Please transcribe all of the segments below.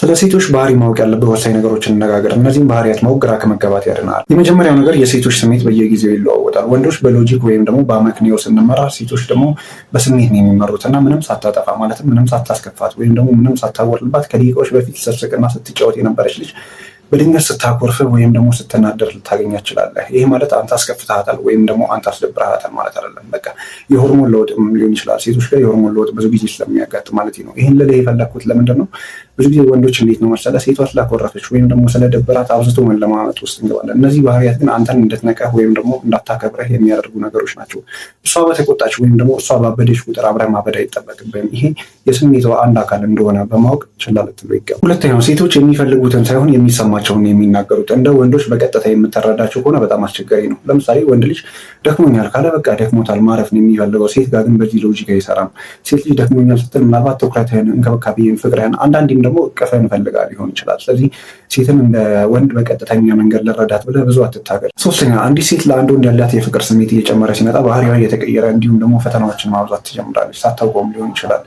ስለ ሴቶች ባህሪ ማወቅ ያለብህ ወሳኝ ነገሮችን እንነጋገር። እነዚህም ባህሪያት ማወቅ ግራ ከመጋባት ያድናል። የመጀመሪያው ነገር የሴቶች ስሜት በየጊዜው ይለዋወጣል። ወንዶች በሎጂክ ወይም ደግሞ በአመክንዮ ስንመራ፣ ሴቶች ደግሞ በስሜት ነው የሚመሩት እና ምንም ሳታጠፋ ማለትም ምንም ሳታስከፋት ወይም ደግሞ ምንም ሳታወርድባት ከደቂቃዎች በፊት ስትስቅና ስትጫወት የነበረች ልጅ በድንገት ስታኮርፍ ወይም ደግሞ ስትናደር ልታገኛት ትችላለህ። ይህ ማለት አንተ አስከፍተሃታል ወይም ደግሞ አንተ አስደብረሃታል ማለት አይደለም። በቃ የሆርሞን ለውጥ ሊሆን ይችላል። ሴቶች ላይ የሆርሞን ለውጥ ብዙ ጊዜ ስለሚያጋጥም ማለት ነው። ይህን ልልህ የፈለግኩት ለምንድን ነው? ብዙ ጊዜ ወንዶች እንዴት ነው መሰለህ፣ ሴቷ ስላኮረፈች ወይም ደግሞ ስለደበራት አብዝቶ መለማመጥ ውስጥ እንገባለን። እነዚህ ባህሪያት ግን አንተን እንድትነቀህ ወይም ደግሞ እንዳታከብረህ የሚያደርጉ ነገሮች ናቸው። እሷ በተቆጣች ወይም ደግሞ እሷ ባበደች ቁጥር አብረህ ማበድ አይጠበቅብህም። ይሄ የስሜቷ አንድ አካል እንደሆነ በማወቅ ችላ ልትለው ይገባል። ሁለተኛው ሴቶች የሚፈልጉትን ሳይሆን የሚሰማቸውን የሚናገሩት። እንደ ወንዶች በቀጥታ የምትረዳቸው ከሆነ በጣም አስቸጋሪ ነው። ለምሳሌ ወንድ ልጅ ደክሞኛል ካለ በቃ ደክሞታል ማረፍ ነው የሚፈልገው። ሴት ጋር ግን በዚህ ሎጂክ አይሰራም። ሴት ልጅ ደክሞኛል ስትል ምናልባት ትኩረትህን፣ እንክብካቤህን፣ ፍቅርህን አንዳንዴም ደግሞ እቅፍህን ፈልጋ ሊሆን ይችላል። ስለዚህ ሴትን እንደ ወንድ በቀጥተኛ መንገድ ልረዳት ብለህ ብዙ አትታገል። ሶስተኛ አንዲት ሴት ለአንድ ወንድ ያላት የፍቅር ስሜት እየጨመረ ሲመጣ ባህሪዋ እየተቀየረ እንዲሁም ደግሞ ፈተናዎችን ማብዛት ትጀምራለች። ሳታውቀውም ሊሆን ይችላል።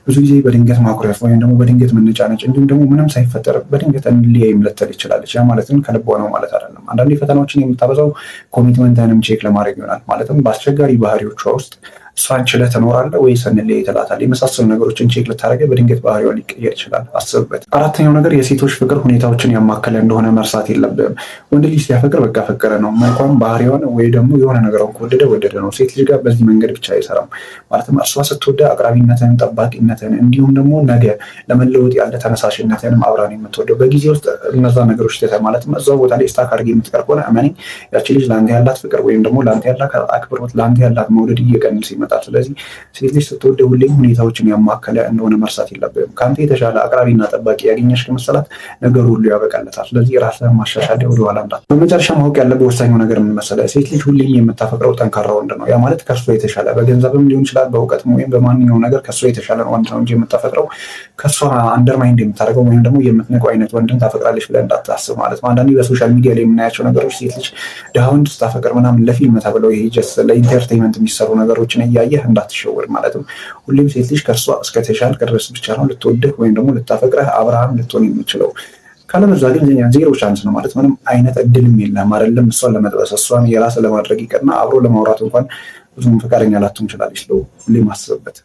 ብዙ ጊዜ በድንገት ማኩረፍ ወይም ደግሞ በድንገት መነጫነጭ እንዲሁም ደግሞ ምንም ሳይፈጠር በድንገት እንለያይም ልትል ይችላለች። ያ ማለት ግን ከልቧ ነው ማለት አይደለም። አንዳንዴ ፈተናዎችን የምታበዛው ኮሚትመንትንም ቼክ ለማድረግ ይሆናል። ማለትም በአስቸጋሪ ባህሪዎቿ ውስጥ እሷን ችለህ ትኖራለህ ወይስ እንለያይ ትላታለህ? የመሳሰሉ ነገሮችን ቼክ ልታደርገህ በድንገት ባህሪዋ ሊቀየር ይችላል። አስብበት። አራተኛው ነገር የሴቶች ፍቅር ሁኔታዎችን ያማከለ እንደሆነ መርሳት የለብህም። ወንድ ልጅ ሲያፈቅር በቃ ፈቀረ ነው። መልኳም ባህሪዋን ወይ ደግሞ የሆነ ነገሯን ከወደደ ወደደ ነው። ሴት ልጅ ጋር በዚህ መንገድ ብቻ አይሰራም። ማለትም እርሷ ስትወደ አቅራቢነትን፣ ጠባቂነትን እንዲሁም ደግሞ ነገ ለመለወጥ ያለ ተነሳሽነትንም አብራን የምትወደው በጊዜ ውስጥ እነዛ ነገሮች ትተህ ማለትም እዛው ቦታ ላይ ስታክ አድርገህ የምትቀር ከሆነ እመነኝ ያቺ ልጅ ለአንተ ያላት ፍቅር ወይም ደግሞ ለአንተ ያላት አክብሮት፣ ለአንተ ያላት መውደድ እየቀነሰ ይመጣል። ስለዚህ ሴት ልጅ ስትወደ ሁሌም ሁኔታዎችን ያማከለ እንደሆነ መርሳት የለብህም። ከአንተ የተሻለ አቅራቢና ጠባቂ ያገኘሽ ከመሰላት ነገሩ ሁሉ ያበቃለታል። ስለዚህ ራስህን ማሻሻል ወደኋላ እንዳት። በመጨረሻ ማወቅ ያለብህ ወሳኙ ነገር ምን መሰለህ? ሴት ልጅ ሁሌም የምታፈቅረው ጠንካራ ወንድ ነው። ያ ማለት ከእሷ የተሻለ በገንዘብም ሊሆን ይችላል፣ በእውቀትም ወይም በማንኛውም ነገር ከእሷ የተሻለ ወንድ ነው እንጂ የምታፈቅረው ከእሷ አንደርማይንድ የምታደርገው ወይም ደግሞ የምትንቀው አይነት ወንድን ታፈቅራለች ብለህ እንዳታስብ ማለት ነው። አንዳንዴ በሶሻል ሚዲያ ላይ የምናያቸው ነገሮች ሴት ልጅ ድሃ ወንድ ስታፈቅር ምናምን ለፊልም ተብለው ይሄ ጀስት ለኢንተርቴንመንት የሚሰሩ ነገሮችን እያየህ እንዳትሸወር ማለትም ሁሌም ሴት ልጅ ከእርሷ እስከተሻልክ ድረስ ብቻ ነው ልትወድህ ወይም ደግሞ ልታፈቅረህ አብርሃም ልትሆን የምችለው። ካለበዛ ግን ዜሮ ቻንስ ነው ማለት ምንም አይነት እድልም የለም። አይደለም እሷን ለመጥበስ እሷን የራስ ለማድረግ ይቀርና አብሮ ለማውራት እንኳን ብዙም ፈቃደኛ ላትሆን ትችላለች። ሁሌም አስብበት።